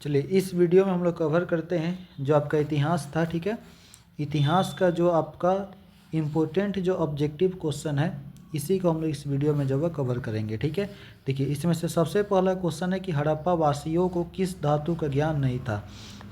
चलिए इस वीडियो में हम लोग कवर करते हैं जो आपका इतिहास था, ठीक है। इतिहास का जो आपका इम्पोर्टेंट जो ऑब्जेक्टिव क्वेश्चन है इसी को हम लोग इस वीडियो में जो है कवर करेंगे, ठीक है। देखिए इसमें से सबसे पहला क्वेश्चन है कि हड़प्पा वासियों को किस धातु का ज्ञान नहीं था।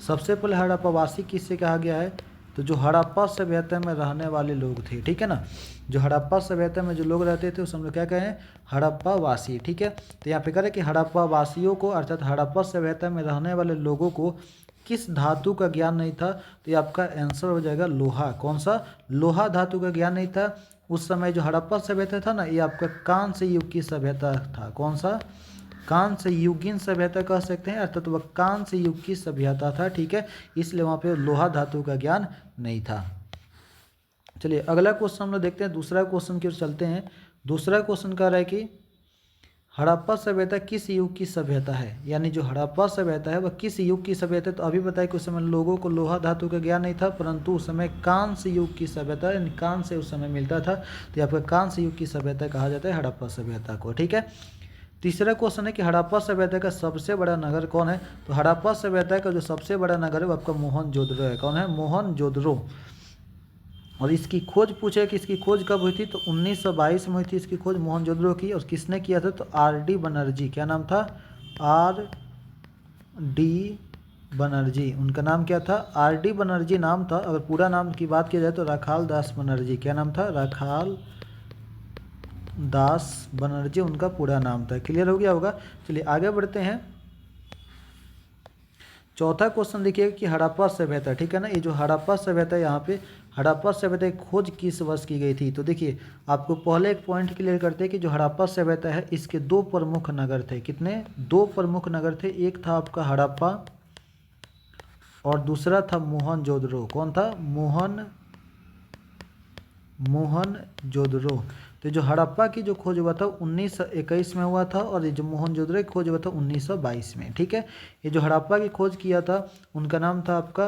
सबसे पहले हड़प्पा वासी किससे कहा गया है, तो जो हड़प्पा सभ्यता में रहने वाले लोग थे, ठीक है ना। जो हड़प्पा सभ्यता में जो लोग रहते थे उसे हम लोग क्या कहें, हड़प्पा वासी, ठीक है। तो यहाँ पे कह रहे हैं कि हड़प्पा वासियों को अर्थात हड़प्पा सभ्यता में रहने वाले लोगों को किस धातु का ज्ञान नहीं था, तो ये आपका आंसर हो जाएगा लोहा। कौन सा, लोहा धातु का ज्ञान नहीं था। उस समय जो हड़प्पा सभ्यता था ना, ये आपका कांस्य युग की सभ्यता था। कौन सा, कांस्य युगीन सभ्यता कह सकते हैं, अर्थात वह कांस्य युग की सभ्यता था, ठीक है। इसलिए वहाँ पे लोहा धातु का ज्ञान नहीं था। चलिए अगला क्वेश्चन हम लोग देखते हैं, दूसरा क्वेश्चन की ओर चलते हैं। दूसरा क्वेश्चन कह रहा है कि हड़प्पा सभ्यता किस युग की सभ्यता है, यानी जो हड़प्पा सभ्यता है वह किस युग की सभ्यता है। तो अभी बताया कि उस समय लोगों को लोहा धातु का ज्ञान नहीं था, परंतु उस समय कांस्य युग की सभ्यता, यानी कांस्य उस समय मिलता था, तो आपका कांस्य युग की सभ्यता कहा जाता है हड़प्पा सभ्यता को, ठीक है। तीसरा क्वेश्चन है कि हड़प्पा सभ्यता का सबसे बड़ा नगर कौन है। तो हड़प्पा सभ्यता का जो सबसे बड़ा नगर है वो आपका मोहनजोदड़ो है। कौन है, मोहनजोदड़ो। और इसकी खोज पूछे कि इसकी खोज कब हुई थी, तो 1922 में हुई थी इसकी खोज मोहनजोदड़ो की। और किसने किया था, तो आर.डी. बनर्जी। क्या नाम था, आर.डी. बनर्जी, उनका नाम क्या था, आर.डी. बनर्जी नाम था। अगर पूरा नाम की बात की जाए तो राखाल दास बनर्जी। क्या नाम था, राखाल दास बनर्जी उनका पूरा नाम था। क्लियर हो गया होगा। चलिए आगे बढ़ते हैं। चौथा क्वेश्चन देखिए कि हड़प्पा सभ्यता, ठीक है ना। ये जो हड़प्पा सभ्यता, यहाँ पे हड़प्पा सभ्यता की खोज किस वर्ष की गई थी। तो देखिए आपको पहले एक पॉइंट क्लियर करते हैं कि जो हड़प्पा सभ्यता है इसके दो प्रमुख नगर थे। कितने, दो प्रमुख नगर थे। एक था आपका हड़प्पा और दूसरा था मोहनजोदड़ो। कौन था, मोहनजोदड़ो। तो जो हड़प्पा की जो खोज हुआ था 1921 में हुआ था, और ये जो मोहनजोदड़ो की खोज हुआ था 1922 में, ठीक है। ये जो हड़प्पा की खोज किया था उनका नाम था आपका,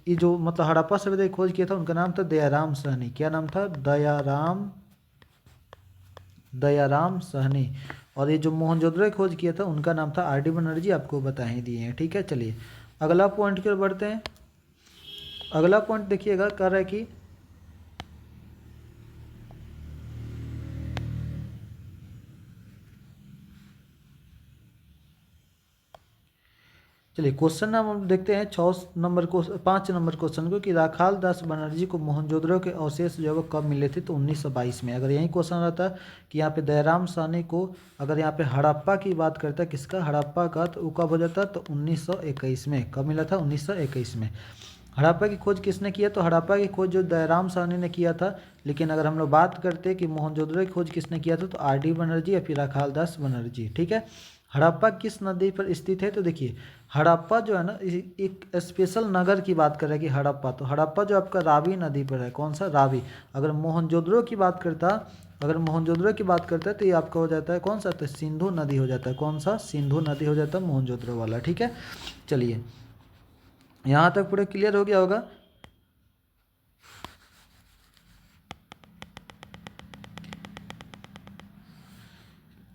ये जो मतलब हड़प्पा सभ्यता की खोज किया था उनका नाम था दयाराम साहनी। क्या नाम था, दयाराम साहनी। और ये जो मोहनजोदड़ो की खोज किया था उनका नाम था आर.डी. बनर्जी। आपको बता ही दिए हैं, ठीक है। चलिए अगला पॉइंट की ओर बढ़ते हैं। अगला पॉइंट देखिएगा, कह रहा है कि चलिए क्वेश्चन हम देखते हैं 5 नंबर क्वेश्चन को, कि राखाल दास बनर्जी को मोहनजोदड़ो के अवशेष जो है वो कब मिले थे। तो 1922 में। अगर यही क्वेश्चन रहता कि यहाँ पे दयाराम साहनी को, अगर यहाँ पे हड़प्पा की बात करता है, किसका, हड़प्पा का, तो वो कब हो जाता, तो 1921 में। कब मिला था, 1921 में। हड़प्पा की खोज किसने किया, तो हड़प्पा की खोज जो दयाराम साहनी ने किया था। लेकिन अगर हम लोग बात करते कि मोहनजोदड़ो की खोज किसने किया था, तो आर.डी. बनर्जी या फिर राखाल दास बनर्जी, ठीक है। हड़प्पा किस नदी पर स्थित है, तो देखिए हड़प्पा जो है ना, एक स्पेशल नगर की बात कर रहा है कि हड़प्पा, तो हड़प्पा जो आपका रावी नदी पर है। कौन सा, रावी। अगर मोहनजोदड़ो की बात करता है तो ये आपका हो जाता है कौन सा, तो सिंधु नदी हो जाता है। कौन सा, सिंधु नदी हो जाता है मोहनजोदड़ो वाला, ठीक है। चलिए यहाँ तक पूरा क्लियर हो गया होगा।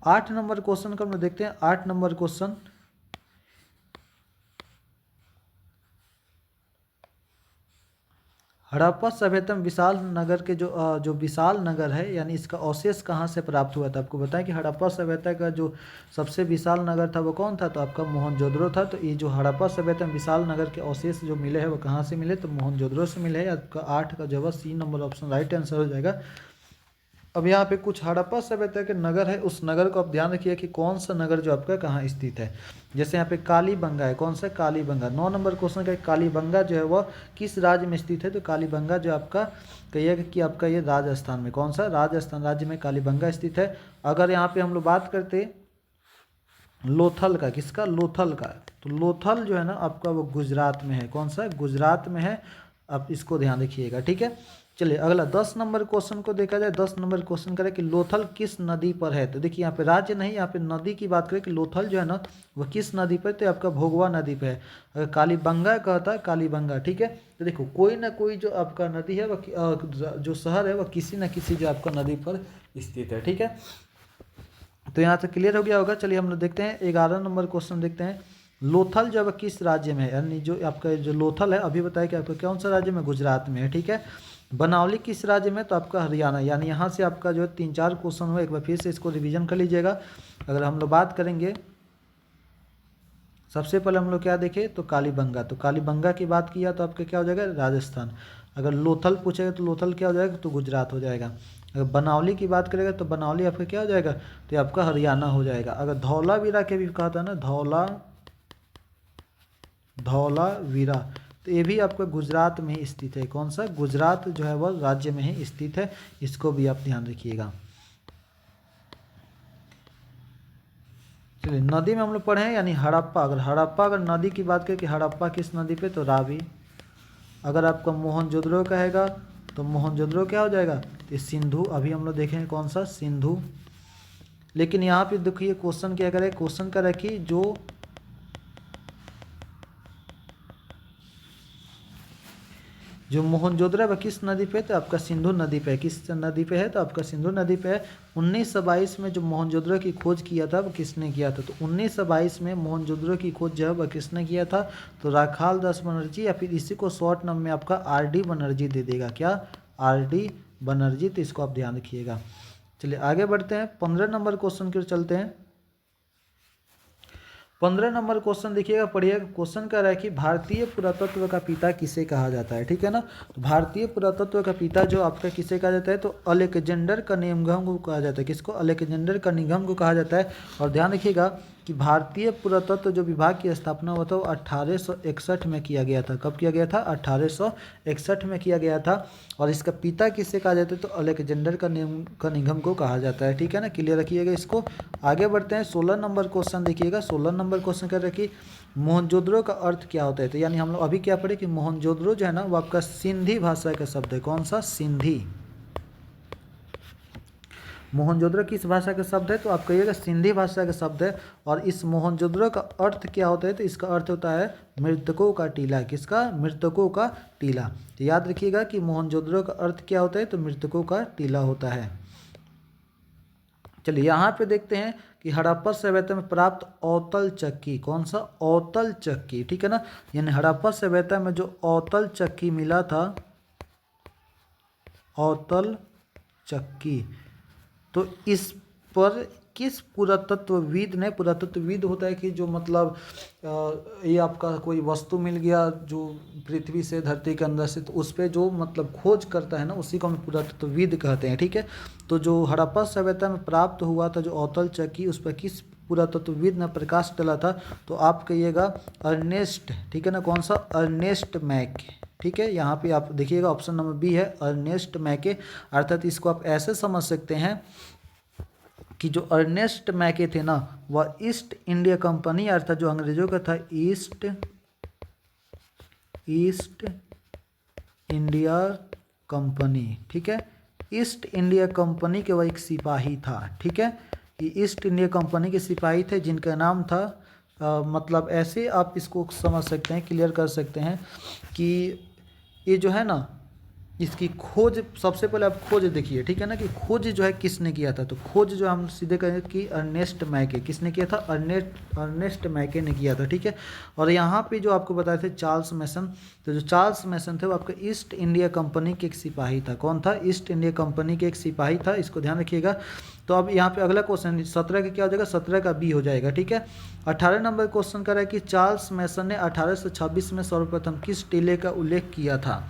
आठ नंबर क्वेश्चन को हम लोग देखते हैं। 8 नंबर क्वेश्चन, हड़प्पा सभ्यता में विशाल नगर के जो विशाल नगर है, यानी इसका अवशेष कहाँ से प्राप्त हुआ था। आपको बताएं कि हड़प्पा सभ्यता का जो सबसे विशाल नगर था वो कौन था, तो आपका मोहनजोदड़ो था। तो ये जो हड़प्पा सभ्यता में विशाल नगर के अवशेष जो मिले हैं वो कहाँ से मिले, तो मोहनजोदड़ो से मिले हैं। आपका 8 का जवाब C number option right answer हो जाएगा। अब यहाँ पे कुछ हड़प्पा सभ्यता के नगर है, उस नगर को आप ध्यान रखिए कि कौन सा नगर जो आपका कहाँ स्थित है। जैसे यहाँ पे कालीबंगा है। कौन सा, कालीबंगा। 9 नंबर क्वेश्चन का कालीबंगा जो है वह किस राज्य में स्थित है, तो कालीबंगा जो आपका कहिएगा कि आपका ये राजस्थान में। कौन सा, राजस्थान राज्य में कालीबंगा स्थित है। अगर यहाँ पे हम लोग बात करते लोथल का, किसका, लोथल का, तो लोथल जो है ना आपका वो गुजरात में है। कौन सा, गुजरात में है। आप इसको ध्यान रखिएगा, ठीक है। चलिए अगला 10 नंबर क्वेश्चन को देखा जाए। 10 नंबर क्वेश्चन करें कि लोथल किस नदी पर है। तो देखिए यहाँ पे राज्य नहीं, यहाँ पे नदी की बात करें कि लोथल जो है ना वह किस नदी पर, तो आपका भोगवा नदी पे है। अगर कालीबंगा कहता है, कालीबंगा, ठीक है। तो देखो कोई ना कोई जो आपका नदी है वह जो शहर है वह किसी न किसी जो आपका नदी पर स्थित है, ठीक है। तो यहाँ से क्लियर हो गया होगा। चलिए हम लोग देखते हैं 11 नंबर क्वेश्चन देखते हैं। लोथल जो है किस राज्य में है, यानी जो आपका जो लोथल है अभी बताया कि आपका कौन सा राज्य में, गुजरात में है, ठीक है। बनावली किस राज्य में, तो आपका हरियाणा। यानी यहाँ से आपका जो है 3-4 क्वेश्चन हुआ, एक बार फिर से इसको रिवीजन कर लीजिएगा। अगर हम लोग बात करेंगे, सबसे पहले हम लोग क्या देखें तो कालीबंगा, तो कालीबंगा की बात किया तो आपका क्या हो जाएगा, राजस्थान। अगर लोथल पूछेगा तो लोथल क्या हो जाएगा, तो गुजरात हो जाएगा। अगर बनावली की बात करेगा तो बनावली आपका क्या हो जाएगा, तो आपका हरियाणा हो जाएगा। अगर धौलावीरा के भी कहा था ना, धौलावीरा, तो ये भी आपका गुजरात में ही स्थित है। कौन सा, गुजरात जो है वह राज्य में ही स्थित है, इसको भी आप ध्यान रखिएगा। चलिए, नदी में हम लोग पढ़े हैं, यानी हड़प्पा। अगर नदी की बात करें कि हड़प्पा किस नदी पे, तो रावी। अगर आपका मोहनजोदड़ो कहेगा तो मोहनजोदड़ो क्या हो जाएगा, तो सिंधु। अभी हम लोग देखेंगे कौन सा, सिंधु। लेकिन यहाँ पे देखिए क्वेश्चन क्या करे, क्वेश्चन का रखिए जो मोहनजोदड़ो वह किस नदी पे, तो आपका सिंधु नदी पे। किस नदी पे है, तो आपका सिंधु नदी पे है। 1922 में जो मोहनजोदड़ो की खोज किया था वो किसने किया था, तो 1922 में मोहनजोदड़ो की खोज जो है वह किसने किया था, तो राखाल दास बनर्जी, या फिर इसी को शॉर्ट नाम में आपका आर.डी. बनर्जी दे देगा। क्या, आर.डी. बनर्जी, तो इसको आप ध्यान रखिएगा। चलिए आगे बढ़ते हैं, 15 नंबर क्वेश्चन की ओर चलते हैं। 15 नंबर क्वेश्चन देखिएगा, पढ़िएगा। क्वेश्चन कह रहा है कि भारतीय पुरातत्व का पिता किसे कहा जाता है, ठीक है ना। तो भारतीय पुरातत्व का पिता जो आपका किसे कहा जाता है, तो अलेक्जेंडर कनिंघम को कहा जाता है। किसको, अलेक्जेंडर कनिंघम को कहा जाता है। और ध्यान रखिएगा कि भारतीय पुरातत्व जो विभाग की स्थापना हुआ था वो 1861 में किया गया था। कब किया गया था, 1861 में किया गया था। और इसका पिता किसे कहा जाता है, तो अलेक्जेंडर कनिंघम को कहा जाता है, ठीक है ना। क्लियर रखिएगा इसको। आगे बढ़ते हैं, 16 नंबर क्वेश्चन देखिएगा। 16 नंबर क्वेश्चन कर रखिए, मोहनजोदड़ो का अर्थ क्या होता है। तो यानी हम लोग अभी क्या पढ़े कि मोहनजोदड़ो जो है ना वो आपका सिंधी भाषा का शब्द है। कौन सा, सिंधी। मोहनजोदड़ो किस भाषा का शब्द है, तो आप कहिएगा सिंधी भाषा का शब्द है। और इस मोहनजोदड़ो का अर्थ क्या होता है, तो इसका अर्थ होता है मृतकों का टीला। किसका, मृतकों का टीला। तो याद रखिएगा कि मोहनजोदड़ो का अर्थ क्या होता है, तो मृतकों का टीला होता है। चलिए यहाँ पे देखते हैं कि हड़प्पा सभ्यता में प्राप्त औतल चक्की। कौन सा, औतल चक्की, ठीक है ना। यानी हड़प्पा सभ्यता में जो औतल चक्की मिला था, औतल चक्की, तो इस पर किस पुरातत्वविद ने, पुरातत्वविद होता है कि जो मतलब ये आपका कोई वस्तु मिल गया जो पृथ्वी से, धरती के अंदर से, तो उस पर जो मतलब खोज करता है ना, उसी को हम पुरातत्वविद कहते हैं, ठीक है। तो जो हड़प्पा सभ्यता में प्राप्त हुआ था जो औतल चक्की, उस पर किस पुरातत्वविद ने प्रकाश डाला था, तो आप कहिएगा अर्नेस्ट, ठीक है ना। कौन सा, अर्नेस्ट मैके, ठीक है। यहाँ पे आप देखिएगा ऑप्शन नंबर बी है, अर्नेस्ट मैके। अर्थात इसको आप ऐसे समझ सकते हैं कि जो अर्नेस्ट मैके थे ना, वह ईस्ट इंडिया कंपनी, अर्थात जो अंग्रेजों का था ईस्ट इंडिया कंपनी, ठीक है। ईस्ट इंडिया कंपनी के वह एक सिपाही था, ठीक है। ये ईस्ट इंडिया कंपनी के सिपाही थे जिनका नाम था मतलब ऐसे आप इसको समझ सकते हैं, क्लियर कर सकते हैं कि ये जो है ना, इसकी खोज, सबसे पहले आप खोज देखिए, ठीक है ना, कि खोज जो है किसने किया था। तो खोज जो हम सीधे कहें कि अर्नेस्ट मैके, किसने किया था, अर्नेस्ट मैके ने किया था, ठीक है। और यहाँ पे जो आपको बताए थे चार्ल्स मैसन, तो जो चार्ल्स मैसन थे वो आपका ईस्ट इंडिया कंपनी के एक सिपाही था। कौन था, ईस्ट इंडिया कंपनी के एक सिपाही था, इसको ध्यान रखिएगा। तो अब यहाँ पे अगला क्वेश्चन 17 का क्या हो जाएगा, 17 का बी हो जाएगा, ठीक है। 18 नंबर क्वेश्चन कर रहा है कि चार्ल्स मैसन ने 1826 में सर्वप्रथम किस टीले का उल्लेख किया था।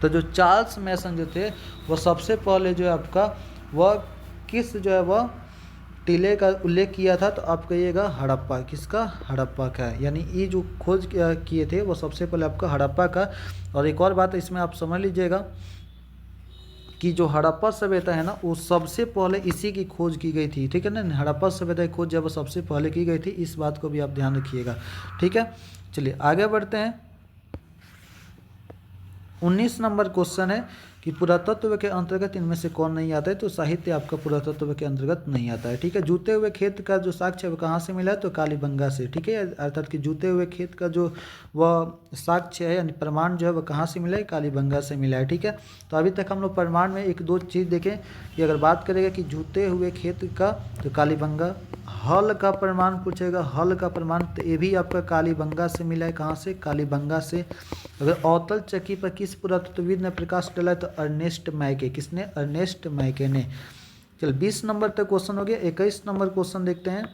तो जो चार्ल्स मैसन जो थे वह सबसे पहले जो है आपका वह किस जो है वह टीले का उल्लेख किया था, तो आप कहिएगा हड़प्पा। किसका, हड़प्पा का। यानी ये जो खोज किए थे वो सबसे पहले आपका हड़प्पा का। और एक और बात इसमें आप समझ लीजिएगा कि जो हड़प्पा सभ्यता है ना वो सबसे पहले इसी की खोज की गई थी, ठीक है ना। हड़प्पा सभ्यता की खोज जब वो सबसे पहले की गई थी, इस बात को भी आप ध्यान रखिएगा, ठीक है। चलिए आगे बढ़ते हैं। 19 नंबर क्वेश्चन है कि कि पुरातत्व के अंतर्गत इनमें से कौन नहीं आता है, तो साहित्य आपका पुरातत्व के अंतर्गत नहीं आता है। ठीक है, जूते हुए खेत का जो साक्ष्य है वो कहाँ से मिला है, तो कालीबंगा से। ठीक है, अर्थात कि जूते हुए खेत का जो वह साक्ष्य है यानी प्रमाण जो है वह कहाँ से मिला है, कालीबंगा से मिला है। ठीक है, तो अभी तक हम लोग प्रमाण में एक दो चीज़ देखें कि अगर बात करेगा कि जूते हुए खेत का तो कालीबंगा, हल का प्रमाण पूछेगा, हल का प्रमाण तो ये भी आपका कालीबंगा से मिला है। कहाँ से, कालीबंगा से। अगर अवतल चक्की पर किस पुरातत्वविद ने प्रकाश डाला है, तो अर्नेस्ट मैके। किसने, अर्नेस्ट मैके ने। चल 20 नंबर तक क्वेश्चन हो गया। 21 नंबर क्वेश्चन देखते हैं।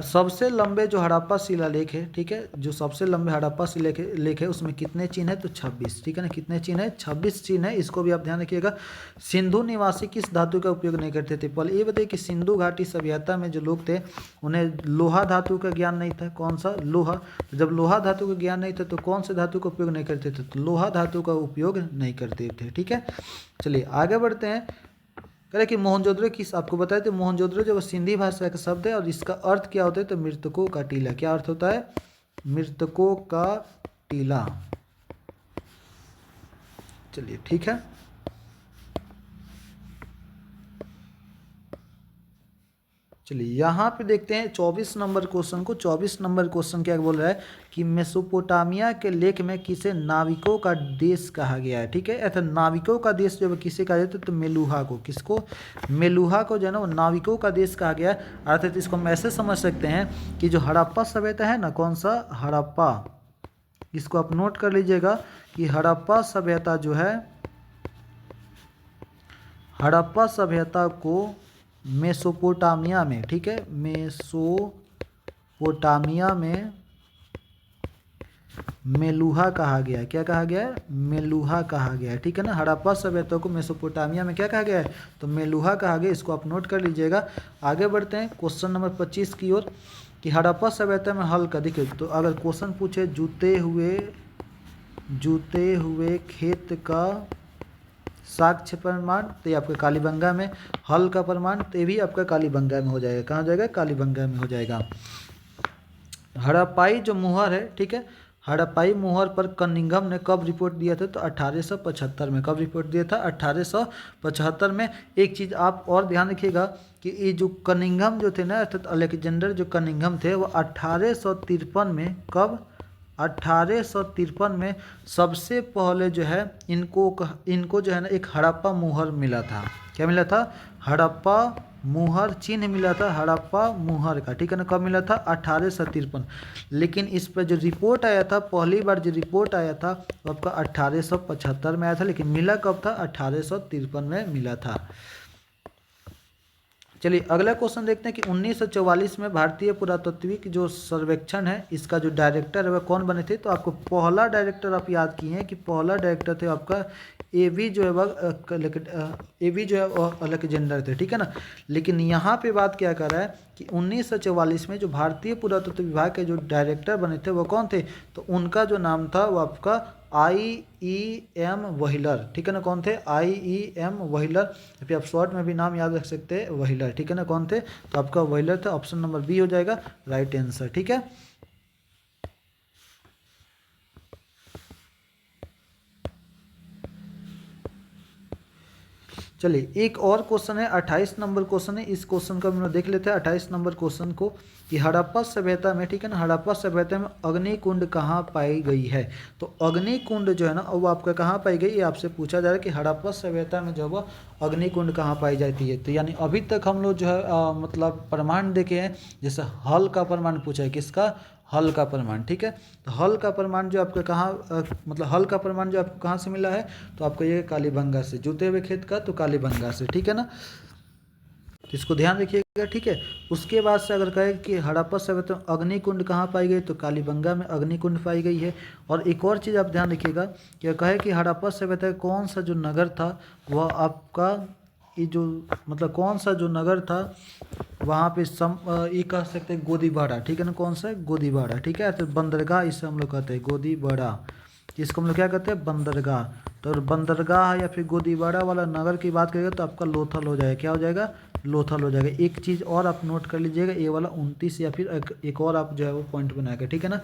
सबसे लंबे जो हड़प्पा शिलालेख है, ठीक है, जो सबसे लंबे हड़प्पा शिलालेख है उसमें कितने चिन्ह है, तो 26। ठीक है ना, कितने चिन्ह है, 26 चिन्ह है। इसको भी आप ध्यान रखिएगा। सिंधु निवासी किस धातु का उपयोग नहीं करते थे। पहले ये बताइए कि सिंधु घाटी सभ्यता में जो लोग थे उन्हें लोहा धातु का ज्ञान नहीं था। कौन सा, लोहा। जब लोहा धातु का ज्ञान नहीं था तो कौन से धातु का उपयोग नहीं करते थे, तो लोहा धातु का उपयोग नहीं करते थे। ठीक है, चलिए आगे बढ़ते हैं। कह रहे कि मोहनजोदड़ो किस, आपको बताया तो मोहनजोदड़ो जो सिंधी भाषा का शब्द है और इसका अर्थ क्या होता है, तो मृतकों का टीला। क्या अर्थ होता है, मृतकों का टीला। चलिए ठीक है, चलिए यहाँ पे देखते हैं 24 नंबर क्वेश्चन को। 24 नंबर क्वेश्चन क्या बोल रहा है कि मेसोपोटामिया के लेख में किसे नाविकों का देश कहा गया है। ठीक है, अर्थात नाविकों का देश जो किसे कहा जाता है, तो मेलुहा को। किसको, मेलुहा को जो है ना वो नाविकों का देश कहा गया है। अर्थात इसको हम ऐसे समझ सकते हैं कि जो हड़प्पा सभ्यता है ना, कौन सा, हड़प्पा, इसको आप नोट कर लीजिएगा कि हड़प्पा सभ्यता जो है, हड़प्पा सभ्यता को मेसोपोटामिया में, ठीक है, मेसोपोटामिया में मेलुहा कहा गया है। क्या कहा गया है, मेलुहा कहा गया है। ठीक है ना, हड़प्पा सभ्यता को मेसोपोटामिया में क्या कहा गया है, तो मेलुहा कहा गया। इसको आप नोट कर लीजिएगा। आगे बढ़ते हैं क्वेश्चन नंबर 25 की ओर कि हड़प्पा सभ्यता में हल का, देखिए तो अगर क्वेश्चन पूछे जूते हुए खेत का साक्ष्य प्रमाण, तो ये आपका कालीबंगा में। हल का प्रमाण तो ये भी आपका कालीबंगा में हो जाएगा। कहाँ हो जाएगा, कालीबंगा में हो जाएगा। हड़प्पाई जो मुहर है, ठीक है, हड़प्पाई मुहर पर कनिंघम ने कब रिपोर्ट दिया था, तो 1875 में। कब रिपोर्ट दिया था, 1875 में। एक चीज़ आप और ध्यान रखिएगा कि ये जो कनिंघम जो थे ना, अर्थात अलेक्जेंडर जो कनिंघम थे वो 1853 में, कब, 1853 में सबसे पहले जो है इनको जो है ना एक हड़प्पा मुहर मिला था। क्या मिला था, हड़प्पा मुहर चिन्ह मिला था, हड़प्पा मुहर का। ठीक है ना, कब मिला था, 1853। लेकिन इस पर जो रिपोर्ट आया था, पहली बार जो रिपोर्ट आया था वो आपका 1875 में आया था, लेकिन मिला कब था, 1853 में मिला था। चलिए अगला क्वेश्चन देखते हैं कि 1944 में भारतीय पुरातत्विक जो सर्वेक्षण है इसका जो डायरेक्टर है वह कौन बने थे। तो आपको पहला डायरेक्टर आप याद किए हैं कि पहला डायरेक्टर थे आपका एवी जो है अलेक्जेंडर थे। ठीक है ना, लेकिन यहाँ पे बात क्या कर रहा है कि 1944 में जो भारतीय पुरातत्व विभाग के जो डायरेक्टर बने थे वो कौन थे, तो उनका जो नाम था वो आपका IEM व्हीलर। ठीक है ना, कौन थे, IEM व्हीलर, फिर आप शॉर्ट में भी नाम याद रख सकते हैं, व्हीलर। ठीक है ना, कौन थे, तो आपका व्हीलर था। ऑप्शन नंबर बी हो जाएगा राइट आंसर। ठीक है, चलिए एक और क्वेश्चन है, 28 नंबर क्वेश्चन है। इस क्वेश्चन को हम लोग देख लेते हैं, 28 नंबर क्वेश्चन को कि हड़प्पा सभ्यता में, ठीक है ना, हड़प्पा सभ्यता में अग्निकुंड कहाँ पाई गई है। तो अग्निकुंड जो है ना वो आपका कहाँ पाई गई, ये आपसे पूछा जा रहा है कि हड़प्पा सभ्यता में जो है अग्निकुंड कहाँ पाई जाती है। तो यानी अभी तक हम लोग जो है मतलब प्रमाण देखे हैं, जैसे हल का प्रमाण पूछा है, किसका, हल का प्रमाण। ठीक है, तो हल का प्रमाण जो आपका कहाँ मतलब हल का प्रमाण जो आपको कहाँ से मिला है, तो आपको ये कालीबंगा से, जूते हुए खेत का तो कालीबंगा से। ठीक है ना, तो इसको ध्यान रखिएगा। ठीक है, उसके बाद से अगर कहे कि हड़प्पा सभ्यता में अग्निकुंड कहाँ पाई गई, तो कालीबंगा में अग्निकुंड पाई गई है। और एक और चीज़ आप ध्यान रखिएगा कि कहे कि हड़प्पा सभ्यता का कौन सा जो नगर था वह आपका ये जो मतलब कौन सा जो नगर था वहाँ पे ये कह सकते हैं गोदीबाड़ा। ठीक है ना, कौन सा है, गोदीबाड़ा। ठीक है, तो बंदरगाह इसे हम लोग कहते हैं गोदीबाड़ा, इसको हम लोग क्या कहते हैं, बंदरगाह। तो बंदरगाह या फिर गोदीवाड़ा वाला नगर की बात करेगा तो आपका लोथल हो जाएगा। क्या हो जाएगा? लोथल हो जाएगा। एक चीज़ और आप नोट कर लीजिएगा, ये वाला 29 या फिर एक और आप जो है वो पॉइंट बनाएगा, ठीक है ना।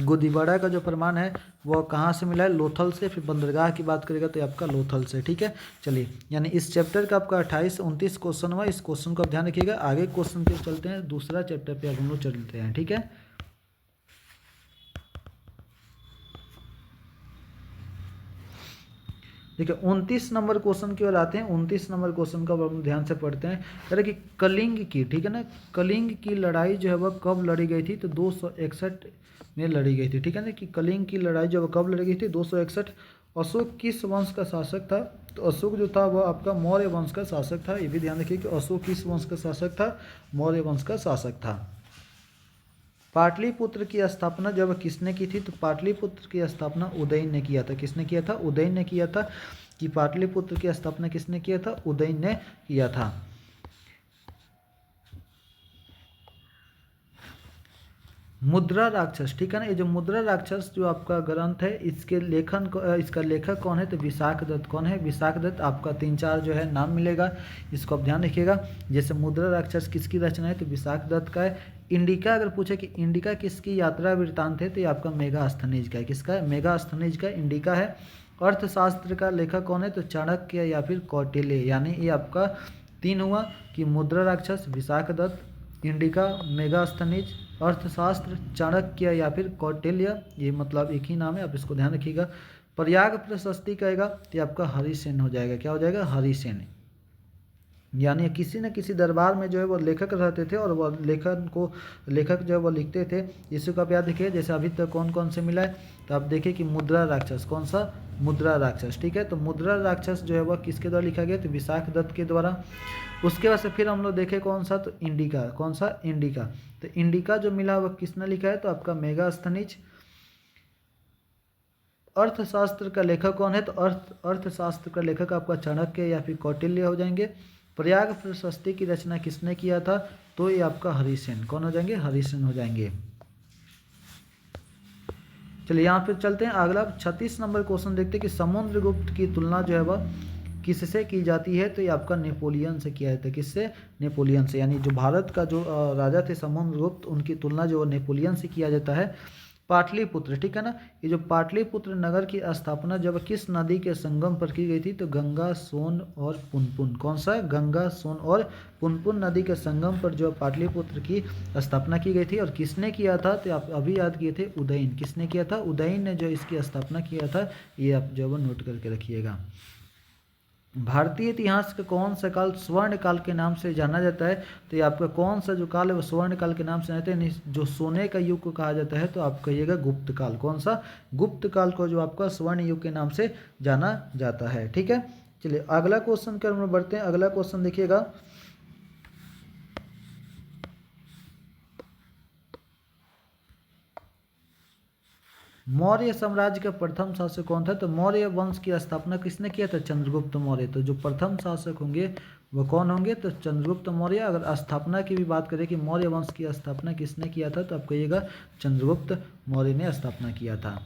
गोदीवाड़ा का जो प्रमाण है वो कहाँ से मिला है? लोथल से। फिर बंदरगाह की बात करेगा तो आपका लोथल से, ठीक है। चलिए, यानी इस चैप्टर का आपका 28-29 क्वेश्चन हुआ। इस क्वेश्चन को आप ध्यान रखिएगा। आगे क्वेश्चन पे चलते हैं, दूसरा चैप्टर पे अब हम लोग चलते हैं, ठीक है। देखिए 29 नंबर क्वेश्चन की ओर आते हैं। 29 नंबर क्वेश्चन का हम ध्यान से पढ़ते हैं। कह रहे कि कलिंग की, ठीक है ना, कलिंग की लड़ाई जो है वह कब लड़ी गई थी? तो 261 में लड़ी गई थी, ठीक है ना। कि कलिंग की लड़ाई जो है कब लड़ी गई थी? 261। अशोक किस वंश का शासक था? तो अशोक जो था वह आपका मौर्य वंश का शासक था। ये भी ध्यान रखिए कि अशोक किस वंश का शासक था? मौर्य वंश का शासक था। पाटलिपुत्र की स्थापना जब किसने की थी? तो पाटलिपुत्र की स्थापना उदयन ने किया था। किसने किया था? उदयन ने किया था। कि पाटलिपुत्र की स्थापना किसने किया था? उदयन ने किया था। मुद्रा राक्षस, ठीक है ना। ये जो मुद्रा राक्षस जो आपका ग्रंथ है, इसके इसका लेखक कौन है? तो विशाख दत्त। कौन है? विशाख दत्त। आपका 3-4 जो है नाम मिलेगा, इसको आप ध्यान रखिएगा। जैसे मुद्रा राक्षस किसकी रचना है? तो विशाख दत्त का है। इंडिका अगर पूछे कि इंडिका किसकी यात्रा वृत्तांत है, तो ये आपका मेगास्थनीज का है। किसका है? मेगास्थनीज का इंडिका है। अर्थशास्त्र का लेखक कौन है? तो चाणक्य या फिर कौटिल्य। यानी ये आपका 3 हुआ कि मुद्रा राक्षस, विशाख दत्त, इंडिका, मेगास्थनीज, अर्थशास्त्र चाणक्य या फिर कौटिल्य। ये मतलब एक ही नाम है, आप इसको ध्यान रखिएगा। प्रयाग प्रशस्ति कहेगा तो आपका हरिसेन हो जाएगा। क्या हो जाएगा? हरिसेन। यानी किसी न किसी दरबार में जो है वो लेखक रहते थे और वह लेखक जो है वो लिखते थे। इसको आप याद रखिए। जैसे अभी तक कौन कौन से मिला है, तो आप देखिए कि मुद्रा राक्षस। कौन सा? मुद्रा राक्षस, ठीक है। तो मुद्रा राक्षस जो है वह किसके द्वारा लिखा गया? तो विशाख दत्त के द्वारा। उसके बाद से फिर हम लोग देखें कौन सा? तो इंडिका। कौन सा? इंडिका। तो इंडिका जो मिला वह किसने लिखा है? तो आपका मेगास्थनीज। अर्थशास्त्र का लेखक कौन है? तो अर्थशास्त्र का लेखक आपका चाणक्य या फिर कौटिल्य हो जाएंगे। प्रयाग प्रशस्ति की रचना किसने किया था? तो ये आपका हरिसेन। कौन हो जाएंगे? हरिसेन हो जाएंगे। चलिए यहाँ पे चलते हैं। अगला 36 नंबर क्वेश्चन देखते हैं कि समुद्रगुप्त की तुलना जो है वह किससे की जाती है? तो ये आपका नेपोलियन से किया जाता है। किससे? नेपोलियन से। यानी जो भारत का जो राजा थे समुद्रगुप्त, उनकी तुलना जो नेपोलियन से किया जाता है। पाटलिपुत्र, ठीक है ना। ये जो पाटलिपुत्र नगर की स्थापना जब किस नदी के संगम पर की गई थी? तो गंगा, सोन और पुनपुन। कौन सा? गंगा, सोन और पुनपुन नदी के संगम पर जो पाटलिपुत्र की स्थापना की गई थी। और किसने किया था? तो आप अभी याद किए थे, उदयन। किसने किया था? उदयन ने जो इसकी स्थापना किया था। ये आप जो है नोट करके रखिएगा। भारतीय इतिहास का कौन सा काल स्वर्ण काल के नाम से जाना जाता है? तो ये आपका कौन सा जो काल है वो स्वर्ण काल के नाम से जाते हैं। जो सोने का युग को कहा जाता है तो आप कहिएगा गुप्त काल। कौन सा? गुप्त काल को जो आपका स्वर्ण युग के नाम से जाना जाता है, ठीक है। चलिए अगला क्वेश्चन की ओर बढ़ते हैं। अगला क्वेश्चन देखिएगा। मौर्य साम्राज्य का प्रथम शासक कौन था? तो मौर्य वंश की स्थापना किसने किया था? चंद्रगुप्त मौर्य। तो जो प्रथम शासक होंगे वो कौन होंगे? तो चंद्रगुप्त मौर्य। अगर स्थापना की भी बात करें कि मौर्य वंश की स्थापना किसने किया था, तो आप कहिएगा चंद्रगुप्त मौर्य ने स्थापना किया था।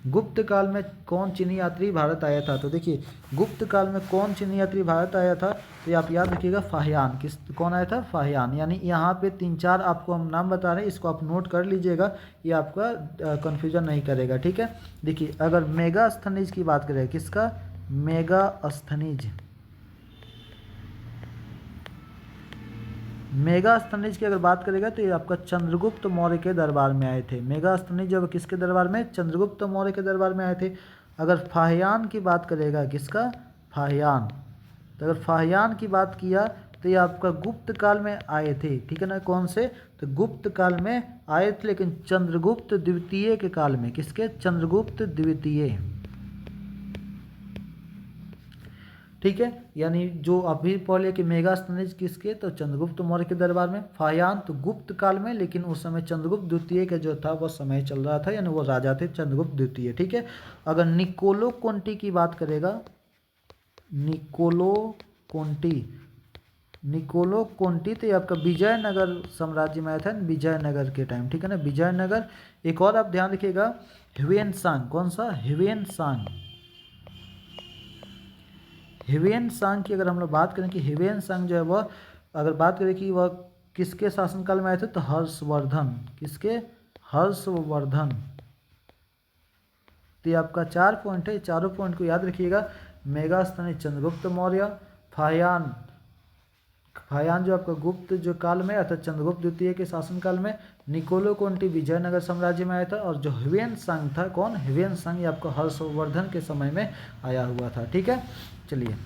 गुप्त काल में कौन चीनी यात्री भारत आया था? तो देखिए गुप्त काल में कौन चीनी यात्री भारत आया था? तो ये आप याद रखिएगा, फाहियान। कौन आया था? फाहियान। यानी यहाँ पे 3-4 आपको हम नाम बता रहे हैं, इसको आप नोट कर लीजिएगा, ये आपका कन्फ्यूजन नहीं करेगा, ठीक है। देखिए अगर मेगास्थनीज की बात करें, किसका? मेगास्थनीज। मेगास्थनीज की अगर बात करेगा तो ये आपका चंद्रगुप्त मौर्य के दरबार में आए थे। मेगास्थनीज जब किसके दरबार में? चंद्रगुप्त मौर्य के दरबार में आए थे। अगर फाहियान की बात करेगा, किसका? फाहियान। तो अगर फाहियान की बात किया तो ये आपका गुप्त काल में आए थे, ठीक है ना। कौन से? तो गुप्त काल में आए थे, लेकिन चंद्रगुप्त द्वितीय के काल में। किसके? चंद्रगुप्त द्वितीय, ठीक है। यानी जो अभी पहले कि मेगास्थनीज किसके? तो चंद्रगुप्त मौर्य के दरबार में। फाहियान तो गुप्त काल में, लेकिन उस समय चंद्रगुप्त द्वितीय का जो था वह समय चल रहा था, यानी वो राजा थे चंद्रगुप्त द्वितीय, ठीक है। अगर निकोलो कोंटी की बात करेगा, निकोलो कोंटी तो ये आपका विजयनगर साम्राज्य में आया था, विजयनगर के टाइम, ठीक है ना। विजयनगर। एक और आप ध्यान रखिएगा, ह्वेन सांग। कौन सा? ह्वेन सांग। ह्वेन सांग की अगर हम लोग बात करें कि ह्वेन सांग जो है वह अगर बात करें कि वह किसके शासनकाल में आए थे, तो हर्षवर्धन। किसके? हर्षवर्धन। तो ये आपका 4 पॉइंट है, चारों पॉइंट को याद रखिएगा। मेगास्थनीज चंद्रगुप्त मौर्य, फाहियान जो आपका गुप्त जो काल में अर्थात चंद्रगुप्त द्वितीय के शासनकाल में, निकोलो कोंटी विजयनगर साम्राज्य में आया था, और जो ह्वेन सांग था, कौन? ह्वेन सांग ये आपका हर्षवर्धन के समय में आया हुआ था। ठीक है, चलिए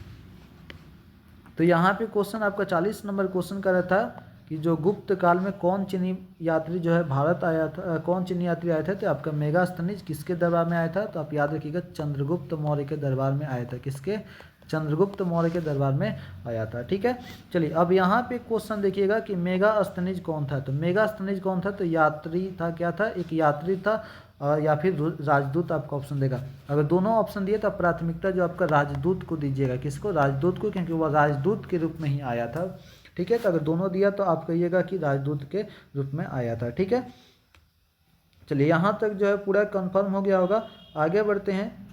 तो यहाँ पे क्वेश्चन आपका 40 नंबर क्वेश्चन कर रहा था कि जो गुप्त काल में कौन चीनी यात्री जो है भारत आया था, कौन चीनी यात्री आए थे, तो आपका मेगास्थनीज किसके दरबार में आया था, तो आप याद रखिएगा चंद्रगुप्त मौर्य के दरबार में आया था। किसके? चंद्रगुप्त मौर्य के दरबार में आया था। ठीक है, चलिए अब यहाँ पे क्वेश्चन देखिएगा कि मेगास्थनीज कौन था, तो मेगास्थनीज कौन था, तो यात्री था। क्या था? एक यात्री था या फिर राजदूत आपका ऑप्शन देगा। अगर दोनों ऑप्शन दिए तो प्राथमिकता जो आपका राजदूत को दीजिएगा। किसको? राजदूत को, क्योंकि वह राजदूत के रूप में ही आया था। ठीक है, तो अगर दोनों दिया तो आप कहिएगा कि राजदूत के रूप में आया था। ठीक है, चलिए यहाँ तक जो है पूरा कंफर्म हो गया होगा। आगे बढ़ते हैं।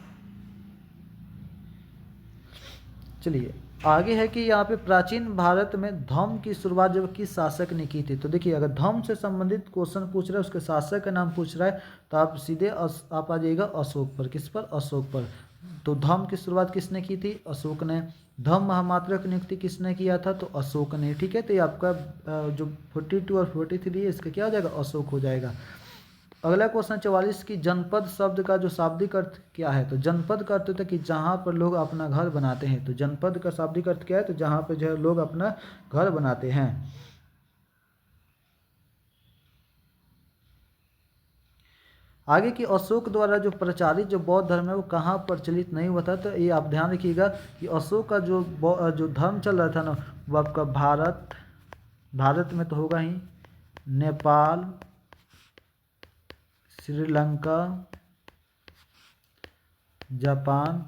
चलिए आगे है कि यहाँ पे प्राचीन भारत में धम्म की शुरुआत जब किस शासक ने की थी, तो देखिए अगर धम्म से संबंधित क्वेश्चन पूछ रहा है, उसके शासक का नाम पूछ रहा है, तो आप सीधे आप आ जाइएगा अशोक पर। किस पर? अशोक पर। तो धम्म की शुरुआत किसने की थी? अशोक ने। धम्म महामात्र की नियुक्ति किसने किया था? तो अशोक ने। ठीक है, तो ये आपका जो 42 और 43 है इसका क्या हो जाएगा? अशोक हो जाएगा। अगला क्वेश्चन 44 की जनपद शब्द का जो शाब्दिक अर्थ क्या है, तो जनपद का अर्थ होता है कि जहाँ पर लोग अपना घर बनाते हैं। तो जनपद का शाब्दिक अर्थ क्या है? तो जहाँ पर जो है लोग अपना घर बनाते हैं। आगे की अशोक द्वारा जो प्रचारित जो बौद्ध धर्म है वो कहाँ प्रचलित नहीं हुआ था, तो ये आप ध्यान रखिएगा कि अशोक का जो धर्म चल रहा था ना, वो आपका भारत में तो होगा ही, नेपाल, श्रीलंका, जापान,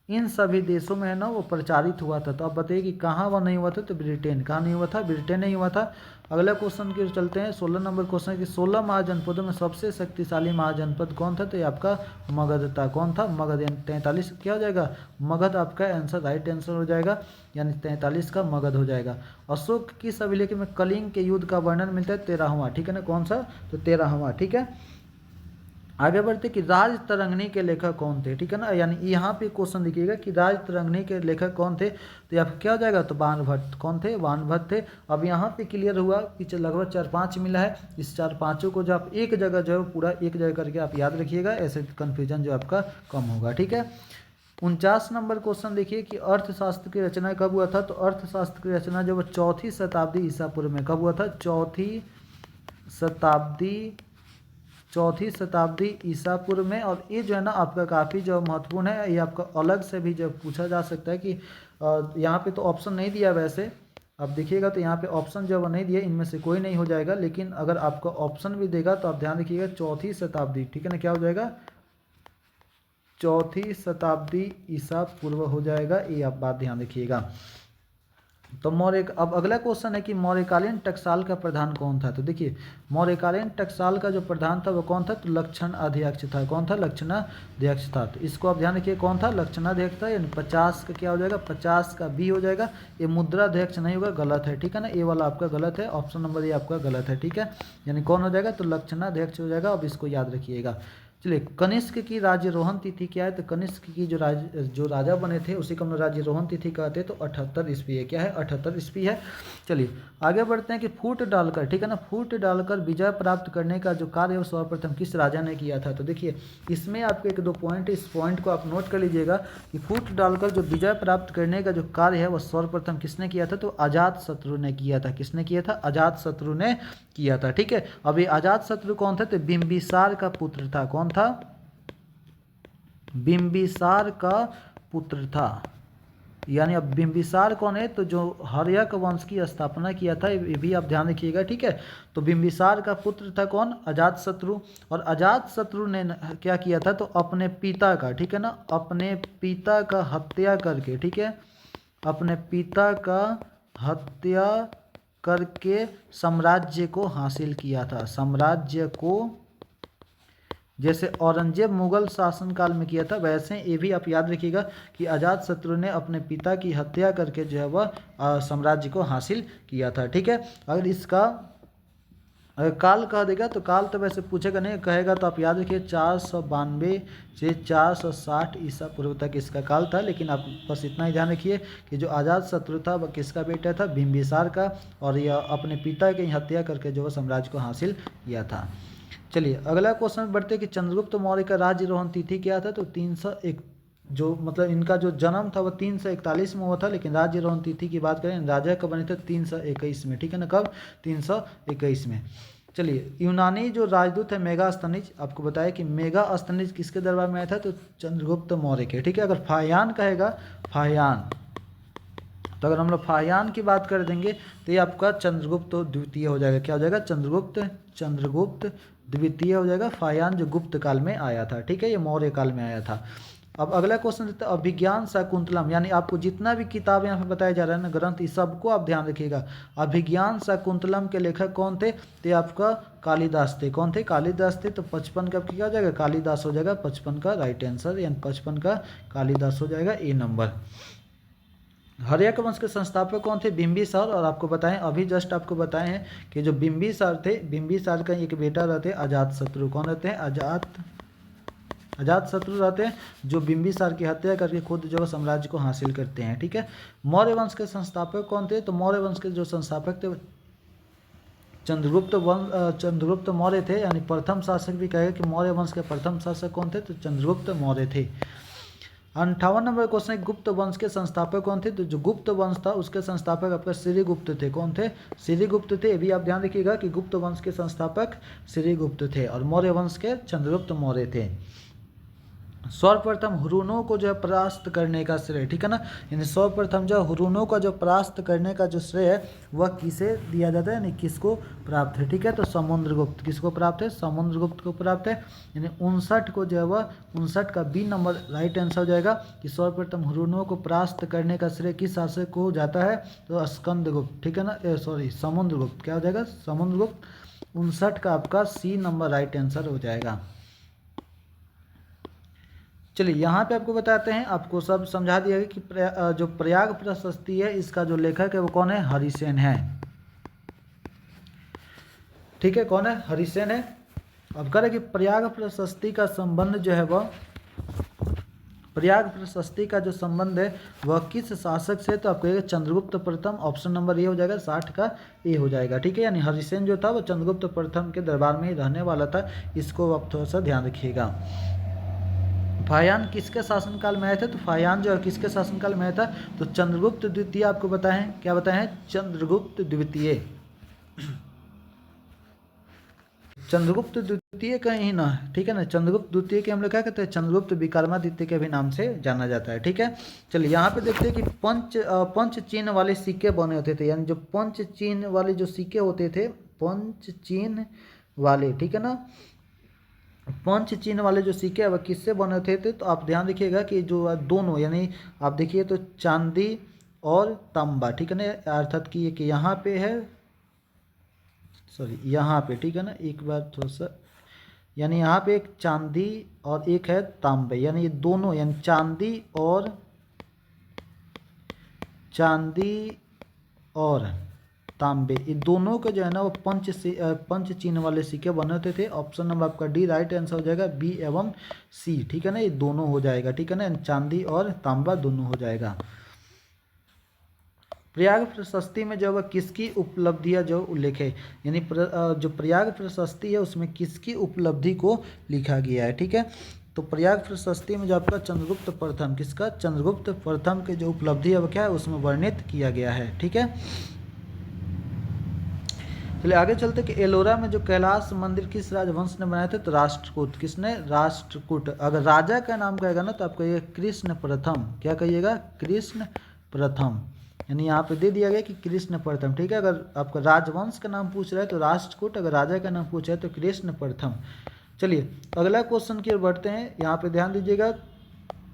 इन सभी देशों में है ना वो प्रचारित हुआ था। तो आप बताइए कि कहाँ वह नहीं हुआ था, तो ब्रिटेन। कहाँ नहीं हुआ था? ब्रिटेन नहीं हुआ था। अगला क्वेश्चन की चलते हैं 16 नंबर क्वेश्चन की 16 महाजनपदों में सबसे शक्तिशाली महाजनपद कौन था, तो ये आपका मगध था। कौन था? मगध। यानी 43 क्या हो जाएगा? मगध आपका आंसर, राइट आंसर हो जाएगा, यानी 43 का मगध हो जाएगा। अशोक की अभिलेख में कलिंग के युद्ध का वर्णन मिलता है 13वां। ठीक है ना, कौन सा? तो 13वां। ठीक है, आगे बढ़ते कि राज तरंगिणी के लेखक कौन थे। ठीक है ना, यानी यहाँ पे क्वेश्चन देखिएगा कि राज तरंगिणी के लेखक कौन थे, तो यहाँ क्या हो जाएगा? तो बाणभट्ट। कौन थे? बाणभट्ट थे। अब यहाँ पे क्लियर हुआ कि लगभग 4-5 मिला है। इस 4-5 को जो आप एक जगह जो है पूरा एक जगह करके आप याद रखिएगा, ऐसे कन्फ्यूजन जो आपका कम होगा। ठीक है, 49 नंबर क्वेश्चन देखिए कि अर्थशास्त्र की रचना कब हुआ था, तो अर्थशास्त्र की रचना जब 4वीं शताब्दी ईसा पूर्व में कब हुआ था? 4वीं शताब्दी ईसा पूर्व में। और ये जो है ना आपका काफ़ी जो महत्वपूर्ण है, ये आपका अलग से भी जब पूछा जा सकता है कि यहाँ पे तो ऑप्शन नहीं दिया वैसे, आप देखिएगा तो यहाँ पे ऑप्शन जो वो नहीं दिया, इनमें से कोई नहीं हो जाएगा। लेकिन अगर आपका ऑप्शन भी देगा तो आप ध्यान रखिएगा 4वीं शताब्दी। ठीक है ना, क्या हो जाएगा? 4वीं शताब्दी ईसा पूर्व हो जाएगा, ये आप बात ध्यान रखिएगा। तो अब अगला क्वेश्चन है कि मौर्यकालीन टकसाल का प्रधान कौन था, तो देखिए मौर्यकालीन टकसाल का जो प्रधान था वो कौन था, तो लक्षणाध्यक्ष था। कौन था? लक्षणाध्यक्ष था। तो इसको आप ध्यान रखिए, कौन था? लक्षणाध्यक्ष था। यानी 50 का क्या हो जाएगा? 50 का बी हो जाएगा। ये मुद्राध्यक्ष नहीं होगा, गलत है। ठीक है ना, ये वाला आपका गलत है, ऑप्शन नंबर ये आपका गलत है। ठीक है, यानी कौन हो जाएगा? तो लक्षणाध्यक्ष हो जाएगा। अब इसको याद रखिएगा। चलिए, कनिष्क की राज्यरोहण तिथि क्या है, तो कनिष्क की जो राजा बने थे उसी को हम राज्यरोहण तिथि कहते हैं, तो 78 ईस्वी है। क्या है? 78 ईस्वी है। चलिए आगे बढ़ते हैं कि फूट डालकर, ठीक है ना, फूट डालकर विजय प्राप्त करने का जो कार्य सर्वप्रथम किस राजा ने किया था, तो देखिए इसमें आपके 1-2 पॉइंट, इस पॉइंट को आप नोट कर लीजिएगा कि फूट डालकर जो विजय प्राप्त करने का जो कार्य है वह सर्वप्रथम किसने किया था, तो अजातशत्रु ने किया था। किसने किया था? अजातशत्रु ने किया था। ठीक है, अब ये अजातशत्रु कौन था, तो बिंबिसार का पुत्र था। कौन था? बिंबिसार का पुत्र था। यानी अब बिंबिसार कौन है, तो जो हर्यक वंश की स्थापना किया था, ये भी आप ध्यान रखिएगा। ठीक है, तो बिंबिसार का पुत्र था कौन? अजातशत्रु। और अजातशत्रु ने क्या किया था, तो अपने पिता का, ठीक है ना, अपने पिता का हत्या करके, ठीक है, अपने पिता का हत्या करके साम्राज्य को हासिल किया था। साम्राज्य को जैसे औरंगजेब मुगल शासनकाल में किया था, वैसे ये भी आप याद रखिएगा कि अजातशत्रु ने अपने पिता की हत्या करके जो है वह साम्राज्य को हासिल किया था। ठीक है, अगर इसका अगर काल कह देगा तो काल तो वैसे पूछेगा नहीं, कहेगा तो आप याद रखिए 492 से 460 ईसा पूर्व तक इसका काल था। लेकिन आप बस इतना ही ध्यान रखिए कि जो अजातशत्रु था वह किसका बेटा था, बिंबिसार का, और यह अपने पिता की हत्या करके जो साम्राज्य को हासिल किया था। चलिए अगला क्वेश्चन बढ़ते कि चंद्रगुप्त मौर्य का राज्यरोहण तिथि क्या था, तो 301, जो मतलब इनका जो जन्म था वह 341 में हुआ था, लेकिन राज्यरोहण तिथि की बात करें राजा कब बने थे, 321 में। ठीक है ना, कब, 321 में। चलिए यूनानी जो राजदूत है मेगास्थनीज, आपको बताया कि मेगास्थनीज किसके दरबार में आया था, तो चंद्रगुप्त मौर्य के। ठीक है, अगर फाहियान कहेगा, फाहियान, तो अगर हम लोग फाहियान की बात कर देंगे तो ये आपका चंद्रगुप्त द्वितीय हो जाएगा। क्या हो जाएगा, चंद्रगुप्त द्वितीय हो जाएगा। फाहियान जो गुप्त काल में आया था, ठीक है, ये मौर्य काल में आया था। अब अगला क्वेश्चन देते हैं अभिज्ञान शाकुंतलम, यानी आपको जितना भी किताब यहाँ पे बताया जा रहा है ना, ग्रंथ, इस सबको आप ध्यान रखिएगा। अभिज्ञान शाकुंतलम के लेखक कौन थे, तो आपका कालिदास थे। कौन थे, कालिदास थे। तो 55 का क्या हो जाएगा, कालिदास हो जाएगा 55 का राइट आंसर, यानी 55 का कालिदास हो जाएगा ए नंबर। हर्यक वंश के संस्थापक कौन थे, बिंबिसार। और आपको बताएं, अभी जस्ट आपको बताए हैं कि जो बिंबिसार थे, बिंबिसार का एक बेटा रहते अजातशत्रु। कौन रहते हैं, अजातशत्रु रहते हैं, जो बिंबिसार की हत्या करके खुद जो साम्राज्य को हासिल करते हैं। ठीक है, मौर्य वंश के संस्थापक कौन थे, तो मौर्य वंश के जो संस्थापक थे चंद्रगुप्त मौर्य थे, यानी प्रथम शासक भी कहेगा कि मौर्य वंश के प्रथम शासक कौन थे, तो चंद्रगुप्त मौर्य थे। 58 नंबर क्वेश्चन है गुप्त वंश के संस्थापक कौन थे, तो जो गुप्त वंश था उसके संस्थापक आपका श्रीगुप्त थे। कौन थे, श्रीगुप्त थे। ये भी आप ध्यान रखिएगा कि गुप्त वंश के संस्थापक श्रीगुप्त थे और मौर्य वंश के चंद्रगुप्त मौर्य थे। सर्वप्रथम हुरुनों को जो है परास्त करने का श्रेय, ठीक है ना, यानी सर्वप्रथम जो हुरुनों का जो परास्त करने का जो श्रेय है वह किसे दिया जाता है, यानी किसको प्राप्त है। ठीक है, तो समुद्रगुप्त। किसको प्राप्त है, समुद्रगुप्त को प्राप्त है। यानी 59 को जो है वह 59 का बी नंबर राइट आंसर हो जाएगा कि सर्वप्रथम हुरुनों को परास्त करने का श्रेय किस शासक को जाता है, तो स्कंदगुप्त। ठीक है ना, सॉरी समुद्रगुप्त। क्या हो जाएगा, समुद्रगुप्त। 59 का आपका सी नंबर राइट आंसर हो जाएगा। चलिए यहाँ पे आपको बताते हैं, आपको सब समझा दिया गया कि जो प्रयाग प्रशस्ति है इसका जो लेखक है वो कौन है, हरिसेन है। ठीक है, कौन है, हरिसेन है। अब कह रहे कि प्रयाग प्रशस्ति का संबंध जो है वह, प्रयाग प्रशस्ति का जो संबंध है वह किस शासक से, तो आप कहेगा चंद्रगुप्त प्रथम। ऑप्शन नंबर ए हो जाएगा, 60 का ए हो जाएगा। ठीक है, यानी हरिसेन जो था वो चंद्रगुप्त प्रथम के दरबार में ही रहने वाला था। इसको आप थोड़ा सा ध्यान रखिएगा। फाहियान किसके शासनकाल में आए थे, तो फाहियान जो है किसके शासनकाल में आया था, तो चंद्रगुप्त द्वितीय। आपको बताएं, क्या बताए हैं, चंद्रगुप्त द्वितीय। चंद्रगुप्त द्वितीय का ही ना, ठीक है ना, चंद्रगुप्त द्वितीय के हम लोग क्या कहते हैं, चंद्रगुप्त विक्रमादित्य के भी नाम से जाना जाता है। ठीक है, चलिए यहाँ पे देखते हैं कि पंच चिन्ह वाले सिक्के बने होते थे, यानी जो पंच चिन्ह वाले जो सिक्के होते थे, पंच चिन्ह वाले, ठीक है ना, पंच चिन्ह वाले जो सिक्के वह किससे बने थे, तो आप ध्यान रखिएगा कि जो दोनों, यानी आप देखिए तो चांदी और तांबा, ठीक है ना, अर्थात कि एक यहाँ पे है, सॉरी यहाँ पे, ठीक है ना, एक बार थोड़ा सा, यानी यहाँ पे एक चांदी और एक है तांबे, यानी ये दोनों, यानी चांदी और तांबे, ये दोनों के जो है ना वो पंच चिन्ह वाले सिक्के बने होते थे। ऑप्शन नंबर आपका डी राइट आंसर हो जाएगा, बी एवं सी। ठीक है ना, ये दोनों हो जाएगा। ठीक है ना, चांदी और तांबा दोनों हो जाएगा। प्रयाग प्रशस्ति में जो है किसकी उपलब्धियां जो उल्लेख है, यानी जो प्रयाग प्रशस्ति है उसमें किसकी उपलब्धि को लिखा गया है। ठीक है, तो प्रयाग प्रशस्ति में जो आपका चंद्रगुप्त प्रथम, किसका, चंद्रगुप्त प्रथम के जो उपलब्धि है वो क्या है, उसमें वर्णित किया गया है। ठीक है, चलिए आगे चलते कि एलोरा में जो कैलाश मंदिर किस राजवंश ने बनाया था, तो राष्ट्रकूट। किसने, राष्ट्रकूट। अगर राजा का नाम कहेगा ना तो आप कहिएगा कृष्ण प्रथम। क्या कहिएगा, कृष्ण प्रथम, यानी यहाँ पे दे दिया गया कि कृष्ण प्रथम। ठीक है, अगर आपका राजवंश का नाम पूछ रहा है तो राष्ट्रकूट, अगर राजा का नाम पूछ रहा है तो कृष्ण प्रथम। चलिए अगला क्वेश्चन की ओर बढ़ते हैं, यहाँ पे ध्यान दीजिएगा।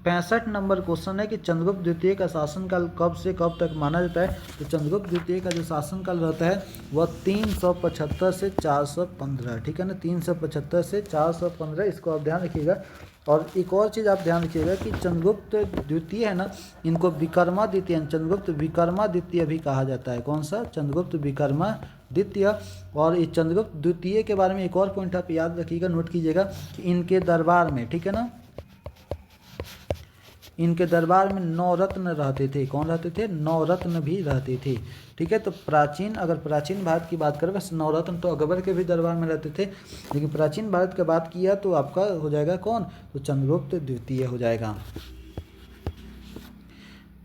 65 नंबर क्वेश्चन है कि चंद्रगुप्त द्वितीय का शासनकाल कब से कब तक माना जाता है। तो चंद्रगुप्त द्वितीय का जो शासनकाल रहता है वह 375 से 415, ठीक है ना, 375 से 415, इसको आप ध्यान रखिएगा। और एक और चीज़ आप ध्यान रखिएगा कि चंद्रगुप्त द्वितीय है ना, इनको विक्रमादित्य, चंद्रगुप्त विक्रमादित्य भी कहा जाता है। कौन सा? चंद्रगुप्त विक्रमादित्य। और इस चंद्रगुप्त द्वितीय के बारे में एक और पॉइंट आप याद रखिएगा, नोट कीजिएगा कि इनके दरबार में, ठीक है ना, इनके दरबार में 9 रत्न रहते थे। कौन रहते थे? 9 रत्न भी रहते थे, ठीक है। तो प्राचीन, अगर प्राचीन भारत की बात करें, बस 9 रत्न तो अकबर के भी दरबार में रहते थे, लेकिन प्राचीन भारत की बात किया तो आपका हो जाएगा कौन? तो चंद्रगुप्त द्वितीय हो जाएगा।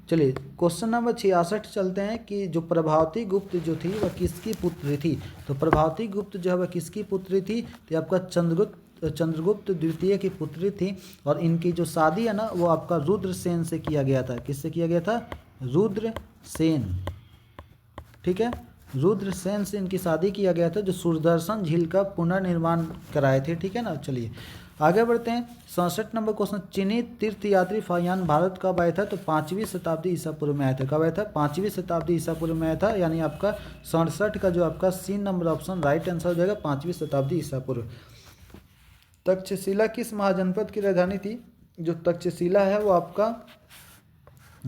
चलिए क्वेश्चन नंबर 66 चलते हैं कि जो प्रभावती गुप्त जो थी वह किसकी पुत्री थी। तो प्रभावती गुप्त जो है वह किसकी पुत्री थी? तो आपका चंद्रगुप्त द्वितीय की पुत्री थी। और इनकी जो शादी है ना वो आपका रुद्रसेन से किया गया था। किससे किया गया था? रुद्रसेन, ठीक है, रुद्रसेन से इनकी शादी किया गया था, जो सुदर्शन झील का पुनर्निर्माण कराए थे, ठीक है ना। चलिए आगे बढ़ते हैं। 67 नंबर क्वेश्चन, चीनी तीर्थयात्री फाहियान भारत कब आया था? तो 5वीं शताब्दी ईसा पूर्व में आया था। कब आया था? 5वीं शताब्दी ईसा पूर्व में आया था, यानी आपका 67 का जो आपका C number option right answer हो जाएगा, 5वीं शताब्दी ईसा पूर्व। तक्षशिला किस महाजनपद की राजधानी थी? जो तक्षशिला है वो आपका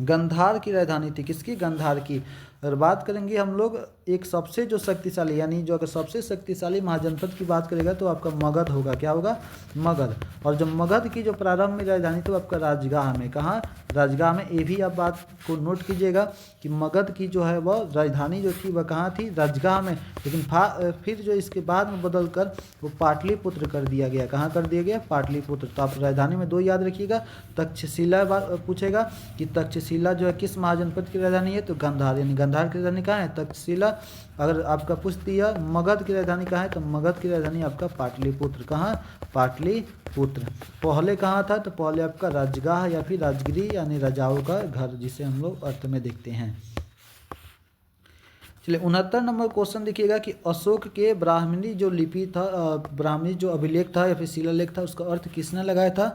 गंधार की राजधानी थी। किसकी? गंधार की। अगर बात करेंगे हम लोग एक सबसे जो शक्तिशाली, यानी जो अगर सबसे शक्तिशाली महाजनपद की बात करेगा तो आपका मगध होगा। क्या होगा? मगध। और जो मगध की जो प्रारंभ में राजधानी थी वो आपका राजगाह में। कहाँ? राजगाह में। ये भी आप बात को नोट कीजिएगा कि मगध की जो है वह राजधानी जो थी वह कहाँ थी? राजगाह में। लेकिन फिर जो इसके बाद में बदल कर वो पाटलिपुत्र कर दिया गया। कहाँ कर दिया गया? पाटलिपुत्र। तो आप राजधानी में 2 याद रखिएगा। तक्षशिला पूछेगा कि तक्षशिला जो है किस महाजनपद की राजधानी है? तो गंधार, यानी गंधार की राजधानी कहाँ है? तक्षशिला। अगर आपका पूछ दिया मगध की राजधानी कहाँ है? तो मगध की राजधानी आपका पाटलिपुत्र। कहाँ? पाटलिपुत्र। पहले कहाँ था? तो पहले आपका राजगाह या फिर राजगिरी, यानी राजाओं का घर, जिसे हम लोग अर्थ में देखते हैं। चलिए 69 नंबर क्वेश्चन देखिएगा कि अशोक के ब्राह्मणी जो लिपि था, ब्राह्मणी जो अभिलेख था या फिर शिलालेख था, उसका अर्थ किसने लगाया था?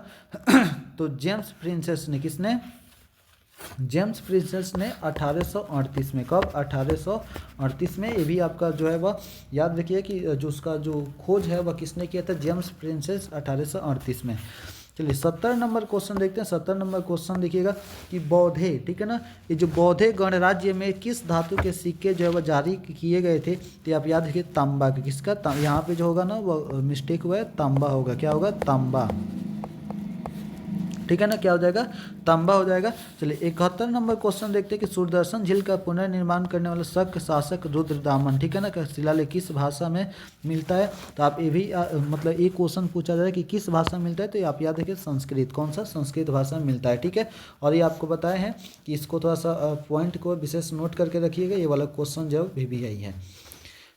तो जेम्स प्रिंसेस ने। किसने? जेम्स प्रिंसेस ने 1838 में। कब? 1838 में। ये भी आपका जो है वह याद रखिए कि जो उसका जो खोज है वह किसने किया था? जेम्स प्रिंसेस, 1838 में। चलिए 70 नंबर क्वेश्चन देखते हैं। 70 नंबर क्वेश्चन देखिएगा कि बौद्धे, ठीक है ना, ये जो बौद्धे गणराज्य में किस धातु के सिक्के जो है वह जारी किए गए थे? तो आप याद रखिए तांबा के। किसका? यहाँ पे जो होगा ना वो मिस्टेक हुआ है, तांबा होगा। क्या होगा? तांबा, ठीक है ना। क्या हो जाएगा? तांबा हो जाएगा। चलिए 71 नंबर क्वेश्चन देखते हैं कि सुदर्शन झील का पुनर्निर्माण करने वाला शक शासक रुद्रदामन, ठीक है ना, का शिलालेख किस भाषा में मिलता है? तो आप ये भी मतलब एक क्वेश्चन पूछा जाए कि किस भाषा में मिलता है, तो आप याद रखिए संस्कृत। कौन सा? संस्कृत भाषा में मिलता है, ठीक है। और ये आपको बताए हैं कि इसको थोड़ा सा पॉइंट को विशेष नोट करके रखिएगा, ये वाला क्वेश्चन जो भी आई है।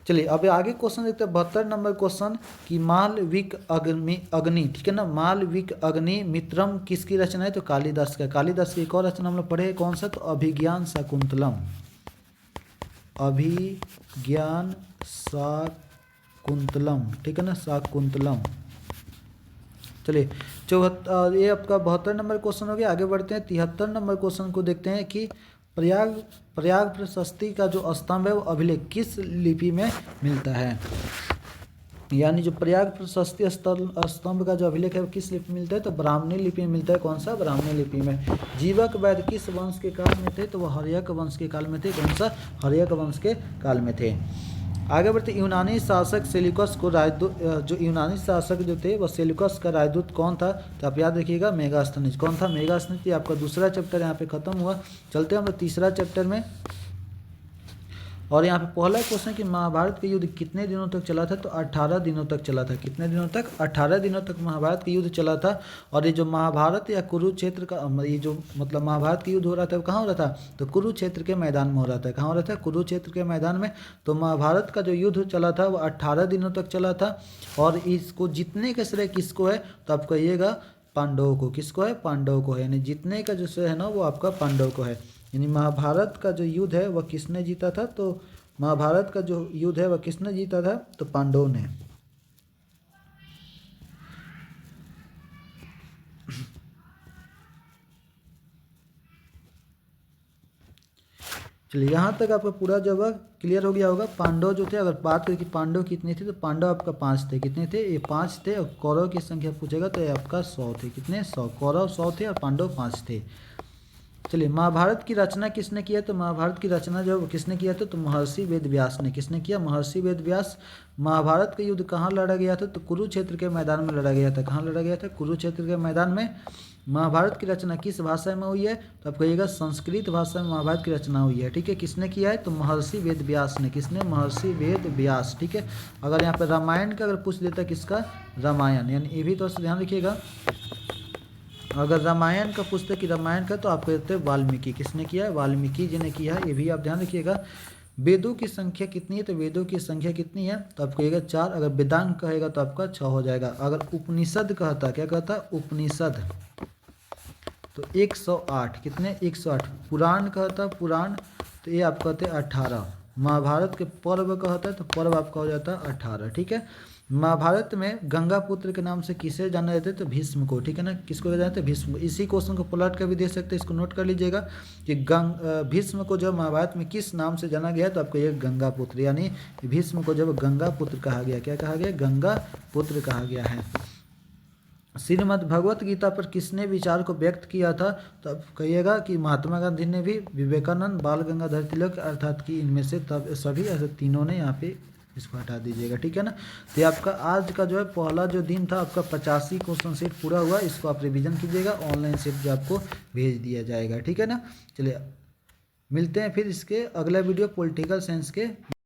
चलिए अब आगे क्वेश्चन देखते हैं 72 नंबर क्वेश्चन कि मालविक अग्नि, ठीक है ना, मालविक अग्नि मित्रम किसकी रचना है? तो कालिदास का। कालिदास की एक और रचना हम लोग पढ़े, कौन सा? तो अभिज्ञान शाकुंतलम। अभिज्ञान शाकुंतलम, ठीक है ना, शाकुंतलम। चलिए ये आपका 72 नंबर क्वेश्चन हो गया। आगे बढ़ते हैं 73 नंबर क्वेश्चन को देखते हैं कि प्रयाग प्रशस्ति का जो स्तंभ है वो अभिलेख किस लिपि में मिलता है? यानी जो प्रयाग प्रशस्ति स्तंभ का जो अभिलेख है वो किस लिपि में मिलता है? तो ब्राह्मणी लिपि में मिलता है। कौन सा? ब्राह्मणी लिपि में। जीवक वैद्य किस वंश के काल में थे? तो वह हर्यक वंश के काल में थे। कौन सा? हर्यक वंश के काल में थे। आगे बढ़ते यूनानी शासक सेल्यूकस को जो यूनानी शासक जो थे वह सेल्यूकस का राजदूत कौन था? तो आप याद रखिएगा मेगास्थनीज। कौन था? मेगास्थनीज। आपका दूसरा चैप्टर यहाँ पे खत्म हुआ। चलते हैं हम लोग तीसरा चैप्टर में। और यहाँ पे पहला क्वेश्चन कि महाभारत का युद्ध कितने दिनों तक चला था? तो 18 दिनों तक चला था। कितने दिनों तक? 18 दिनों तक महाभारत का युद्ध चला था। और ये जो महाभारत या कुरुक्षेत्र का ये जो मतलब महाभारत का युद्ध हो रहा था वो कहाँ हो रहा था? तो कुरुक्षेत्र के मैदान में हो रहा था। कहाँ हो रहा था? कुरुक्षेत्र के मैदान में। तो महाभारत का जो युद्ध चला था वो 18 दिनों तक चला था। और इसको जीतने का श्रेय किसको है? तो आप कहिएगा पांडवों को। किसको है? पांडवों को है। यानी जीतने का जो श्रेय है ना वो आपका पांडव को है। यानी महाभारत का जो युद्ध है वह किसने जीता था? तो महाभारत का जो युद्ध है वह किसने जीता था? तो पांडवों ने। चलिए यहाँ तक आपका पूरा जवाब क्लियर हो गया होगा। पांडव जो थे, अगर बात करें कि पांडव कितने थे, तो पांडव आपका 5 थे। कितने थे? ये 5 थे। और कौरव की संख्या पूछेगा तो ये आपका 100 थे। कितने? 100। कौरव 100 थे और पांडव 5 थे। चलिए महाभारत की रचना किसने किया? तो महाभारत की रचना जो किसने किया था? तो महर्षि वेद व्यास ने। किसने किया? महर्षि वेद व्यास। महाभारत का युद्ध कहाँ लड़ा गया था? तो कुरुक्षेत्र के मैदान में लड़ा गया था। कहाँ लड़ा गया था? कुरुक्षेत्र के मैदान में। महाभारत की रचना किस भाषा में हुई है? तो आप कहिएगा संस्कृत भाषा में महाभारत की रचना हुई है। ठीक है, किसने किया है? तो महर्षि वेद व्यास ने। किसने? महर्षि वेद व्यास। ठीक है, अगर यहाँ पर रामायण का अगर पूछ देता किसका? रामायण, यानी ये भी तो ध्यान रखिएगा। अगर रामायण का पुस्तक की रामायण का तो आप कहते हैं वाल्मीकि। किसने किया है? वाल्मीकि जी ने किया है। ये भी आप ध्यान रखिएगा। वेदों की संख्या कितनी है? तो वेदों की संख्या कितनी है? तो आप कहिएगा 4। अगर वेदांग कहेगा तो आपका 6 हो जाएगा। अगर उपनिषद कहता, क्या कहता? उपनिषद, तो 108। कितने? 108। पुराण कहता, पुराण, तो ये आप कहते हैं 18। महाभारत के पर्व कहता है तो पर्व आपका हो जाता है 18। ठीक है, महाभारत में गंगा पुत्र के नाम से किसे जाना जाता है? तो भीष्म को। ठीक है ना, किसको जाना जाता है? भीष्म को। इसी क्वेश्चन को पलट कर भी दे सकते हैं, इसको नोट कर लीजिएगा कि भीष्म को जब महाभारत में किस नाम से जाना गया तो आपको ये गंगा पुत्र, यानी भीष्म को जब गंगा पुत्र कहा गया। क्या कहा गया? गंगा पुत्र कहा गया है। श्रीमद् भगवत गीता पर किसने विचार को व्यक्त किया था? तो अब कहिएगा कि महात्मा गांधी ने भी, विवेकानंद, बाल गंगाधर तिलक, अर्थात कि इनमें से तब सभी ऐसे तीनों ने यहाँ पे, इसको हटा दीजिएगा। ठीक है ना, तो आपका आज का जो है पहला जो दिन था आपका 85 क्वेश्चन सेट पूरा हुआ। इसको आप रिवीजन कीजिएगा, ऑनलाइन सेट जो आपको भेज दिया जाएगा। ठीक है ना, चलिए मिलते हैं फिर इसके अगला वीडियो पॉलिटिकल साइंस के।